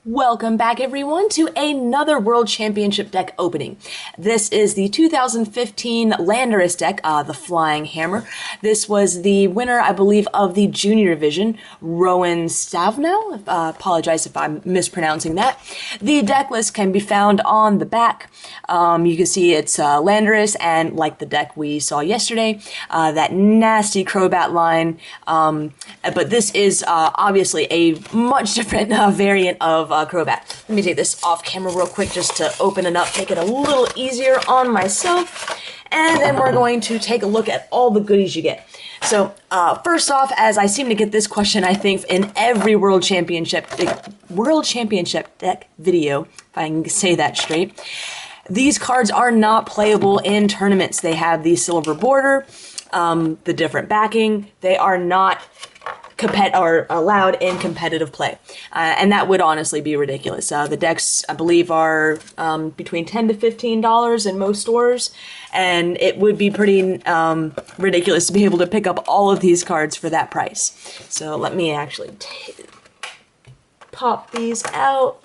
Welcome back, everyone, to another World Championship deck opening. This is the 2015 Landorus deck, the Flying Hammer. This was the winner, I believe, of the Junior Division, Rowan Stavnow. Apologize if I'm mispronouncing that. The deck list can be found on the back. You can see it's Landorus, and like the deck we saw yesterday, that nasty Crobat line. But this is obviously a much different variant of Crobat. Let me take this off camera real quick just to open it up, make it a little easier on myself. And then we're going to take a look at all the goodies you get. So first off, as I seem to get this question, I think in every World Championship deck video, if I can say that straight, these cards are not playable in tournaments. They have the silver border, the different backing. They are not allowed in competitive play, and that would honestly be ridiculous. The decks, I believe, are between $10 to $15 in most stores, and it would be pretty ridiculous to be able to pick up all of these cards for that price. So let me actually pop these out.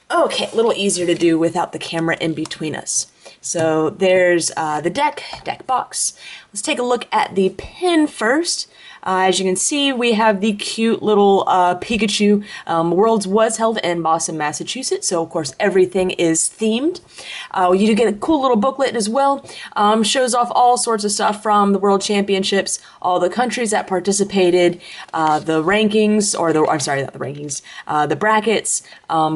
Okay, a little easier to do without the camera in between us. So there's the deck box. Let's take a look at the pin first. As you can see, we have the cute little Pikachu. Worlds was held in Boston, Massachusetts, so of course everything is themed. You do get a cool little booklet as well. Shows off all sorts of stuff from the World Championships, all the countries that participated, the rankings, or I'm sorry, not the rankings, the brackets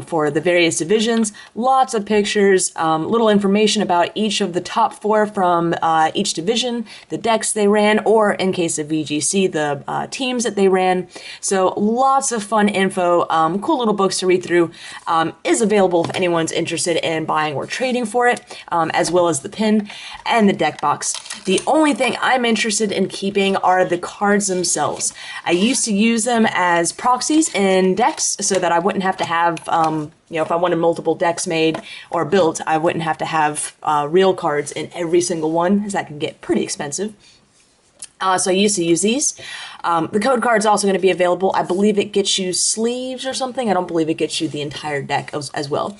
for the various divisions. Lots of pictures, little information about each of the top four from each division, the decks they ran, or in case of VGC, the teams that they ran. So lots of fun info, cool little books to read through, is available if anyone's interested in buying or trading for it, as well as the pin and the deck box. The only thing I'm interested in keeping are the cards themselves. I used to use them as proxies in decks so that I wouldn't have to have, if I wanted multiple decks made or built, I wouldn't have to have real cards in every single one, as that can get pretty expensive. So I used to use these. The code card's also going to be available. I believe it gets you sleeves or something. I don't believe it gets you the entire deck as well.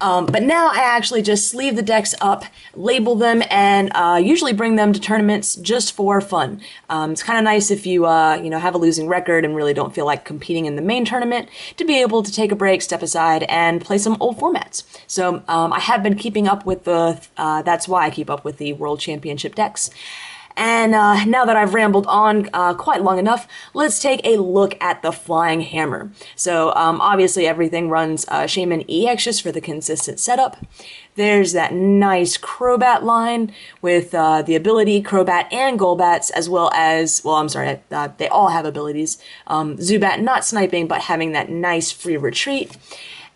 But now I actually just sleeve the decks up, label them, and usually bring them to tournaments just for fun. It's kind of nice if you have a losing record and really don't feel like competing in the main tournament to be able to take a break, step aside, and play some old formats. So I have been keeping up with that's why I keep up with the World Championship decks. And now that I've rambled on quite long enough, let's take a look at the Flying Hammer. So obviously everything runs Shaman EX just for the consistent setup. There's that nice Crobat line with the ability Crobat and Golbats, as well as, well, I'm sorry, they all have abilities. Zubat not sniping, but having that nice free retreat.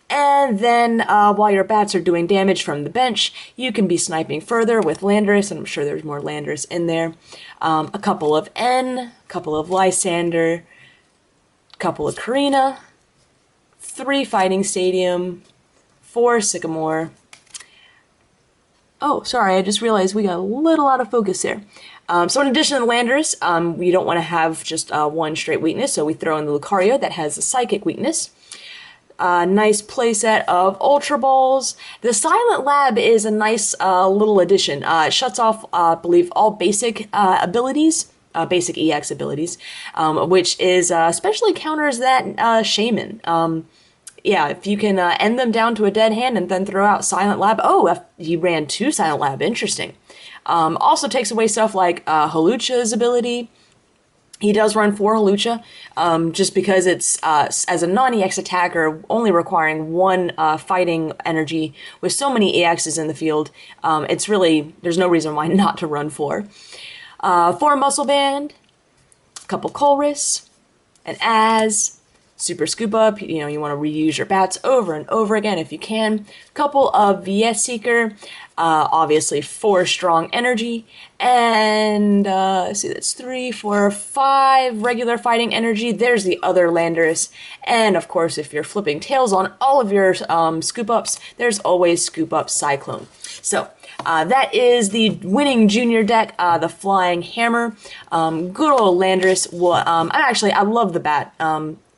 And then while your bats are doing damage from the bench, you can be sniping further with Landorus, and I'm sure there's more Landorus in there. A couple of N, a couple of Lysander, a couple of Karina, 3 Fighting Stadium, 4 Sycamore. Oh, sorry, I just realized we got a little out of focus there. So in addition to the Landorus, we don't want to have just one straight weakness, so we throw in the Lucario that has a Psychic weakness. Nice playset of Ultra Balls. The Silent Lab is a nice little addition. It shuts off, I believe, all basic abilities, basic EX abilities, which is especially counters that Shaman. Yeah, if you can end them down to a dead hand and then throw out Silent Lab. Oh, he ran 2 Silent Lab. Interesting. Also takes away stuff like Hawlucha's ability. He does run 4 Hawlucha, just because it's, as a non-EX attacker, only requiring 1 fighting energy. With so many EXs in the field, it's really, there's no reason why not to run 4. 4 Muscle Band, a couple Colress, an Az, Super Scoop Up, you want to reuse your bats over and over again if you can. A couple of VS Seeker, obviously 4 Strong Energy, and let's see, that's 3, 4, 5 regular Fighting Energy. There's the other Landorus, and of course, if you're flipping tails on all of your Scoop Ups, there's always Scoop Up Cyclone. So that is the winning junior deck, the Flying Hammer. Good old Landorus. I love the bat.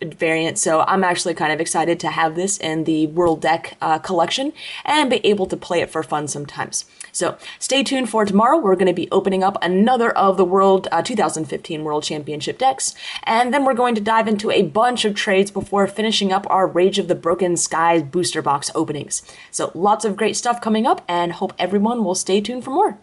variant, so I'm actually kind of excited to have this in the World Deck collection and be able to play it for fun sometimes. So stay tuned for tomorrow. We're going to be opening up another of the World 2015 World Championship decks, and then we're going to dive into a bunch of trades before finishing up our Rage of the Broken Skies booster box openings. So lots of great stuff coming up, and hope everyone will stay tuned for more.